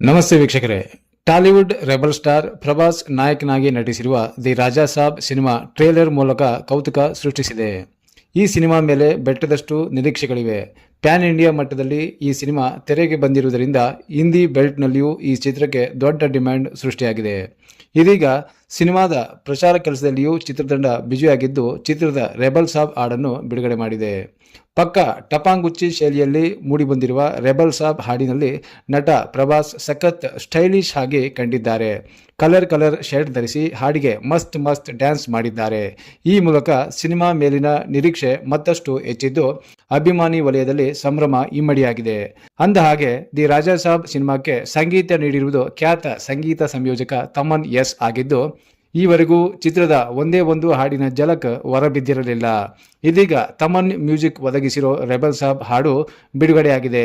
ನಮಸ್ತೆ ವೀಕ್ಷಕರೇ. Tollywood rebel star Prabhas ನಾಯಕನಾಗಿ ನಟಿಸಿರುವ the Raja Saab cinema trailer ಮೂಲಕ ಕೌತುಕ ಸೃಷ್ಟಿಸಿದೆ. ಈ ಸಿನಿಮಾ ಮೇಲೆ ಬೆಟ್ಟದಷ್ಟು ನಿರೀಕ್ಷೆಗಳಿವೆ. ಪ್ಯಾನ್ ಇಂಡಿಯಾ ಮಟ್ಟದಲ್ಲಿ ಈ ಸಿನಿಮಾ ತೆರೆಗೆ ಬಂದಿರುವುದರಿಂದ ಹಿಂದಿ ಬೆಲ್ಟ್ನಲ್ಲಿಯೂ ಈ ಚಿತ್ರಕ್ಕೆ ದೊಡ್ಡ ಡಿಮ್ಯಾಂಡ್ ಸೃಷ್ಟಿಯಾಗಿದೆ. ಇದೀಗ ಸಿನಿಮಾದ ಪ್ರಚಾರ ಕೆಲಸದಲ್ಲಿಯೂ ಚಿತ್ರತಂಡ ಬ್ಯುಸಿಯಾಗಿದ್ದು ಚಿತ್ರದ ರೆಬಲ್ ಸಾಬ್ ಹಾಡನ್ನು ಬಿಡುಗಡೆ ಮಾಡಿದೆ. ಪಕ್ಕ ಟಪಾಂಗುಚ್ಚಿ ಶೈಲಿಯಲ್ಲಿ ಮೂಡಿಬಂದಿರುವ ರೆಬಲ್ ಸಾಬ್ ಹಾಡಿನಲ್ಲಿ ನಟ ಪ್ರಭಾಸ್ ಸಖತ್ ಸ್ಟೈಲಿಶ್ ಆಗಿ ಕಂಡಿದ್ದಾರೆ. ಕಲರ್ ಶರ್ಟ್ ಧರಿಸಿ ಹಾಡಿಗೆ ಮಸ್ತ್ ಡ್ಯಾನ್ಸ್ ಮಾಡಿದ್ದಾರೆ. ಈ ಮೂಲಕ ಸಿನಿಮಾ ಮೇಲಿನ ನಿರೀಕ್ಷೆ ಮತ್ತಷ್ಟು ಹೆಚ್ಚಿದ್ದು ಅಭಿಮಾನಿ ವಲಯದಲ್ಲಿ ಸಂಭ್ರಮ ಇಮ್ಮಡಿಯಾಗಿದೆ. ಅಂದಹಾಗೆ ದಿ ರಾಜಾ ಸಾಬ್ ಸಿನಿಮಾಕ್ಕೆ ಸಂಗೀತ ನೀಡಿರುವುದು ಖ್ಯಾತ ಸಂಗೀತ ಸಂಯೋಜಕ ತಮನ್ ಎಸ್ ಆಗಿದ್ದು ಈವರೆಗೂ ಚಿತ್ರದ ಒಂದೇ ಒಂದು ಹಾಡಿನ ಝಲಕ್ ಹೊರಬಿದ್ದಿರಲಿಲ್ಲ. ಇದೀಗ ತಮನ್ ಮ್ಯೂಸಿಕ್ ಒದಗಿಸಿರೋ ರೆಬಲ್ ಸಾಬ್ ಹಾಡು ಬಿಡುಗಡೆಯಾಗಿದೆ.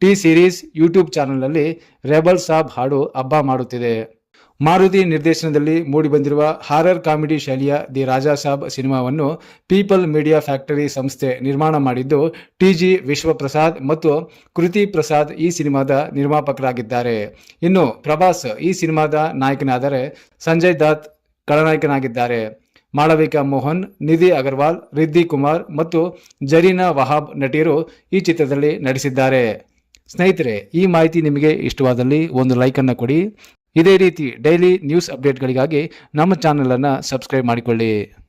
ಟಿ ಸೀರೀಸ್ ಯೂಟ್ಯೂಬ್ ಚಾನೆಲ್ನಲ್ಲಿ ರೆಬಲ್ ಸಾಬ್ ಹಾಡು ಹಬ್ಬ ಮಾಡುತ್ತಿದೆ. ಮಾರುತಿ ನಿರ್ದೇಶನದಲ್ಲಿ ಮೂಡಿಬಂದಿರುವ ಹಾರರ್ ಕಾಮಿಡಿ ಶೈಲಿಯ ದಿ ರಾಜಾ ಸಾಬ್ ಸಿನಿಮಾವನ್ನು ಪೀಪಲ್ ಮೀಡಿಯಾ ಫ್ಯಾಕ್ಟರಿ ಸಂಸ್ಥೆ ನಿರ್ಮಾಣ ಮಾಡಿದ್ದು ಟಿ.ಜಿ. ವಿಶ್ವಪ್ರಸಾದ್ ಮತ್ತು ಕೃತಿ ಪ್ರಸಾದ್ ಈ ಸಿನಿಮಾದ ನಿರ್ಮಾಪಕರಾಗಿದ್ದಾರೆ. ಇನ್ನು ಪ್ರಭಾಸ್ ಈ ಸಿನಿಮಾದ ನಾಯಕನಾದರೆ ಸಂಜಯ್ ದತ್ ಖಳನಾಯಕನಾಗಿದ್ದಾರೆ. ಮಾಳವಿಕಾ ಮೋಹನ್, ನಿಧಿ ಅಗರ್ವಾಲ್, ರಿದ್ದಿ ಕುಮಾರ್ ಮತ್ತು ಜರೀನಾ ವಹಾಬ್ ನಟಿಯರು ಈ ಚಿತ್ರದಲ್ಲಿ ನಟಿಸಿದ್ದಾರೆ. ಸ್ನೇಹಿತರೆ, ಈ ಮಾಹಿತಿ ನಿಮಗೆ ಇಷ್ಟವಾದಲ್ಲಿ ಒಂದು ಲೈಕ್ ಅನ್ನು ಕೊಡಿ. ಇದೇ ರೀತಿ ಡೈಲಿ ನ್ಯೂಸ್ ಅಪ್ಡೇಟ್ಗಳಿಗಾಗಿ ನಮ್ಮ ಚಾನೆಲ್ ಅನ್ನು ಸಬ್ಸ್ಕ್ರೈಬ್ ಮಾಡಿಕೊಳ್ಳಿ.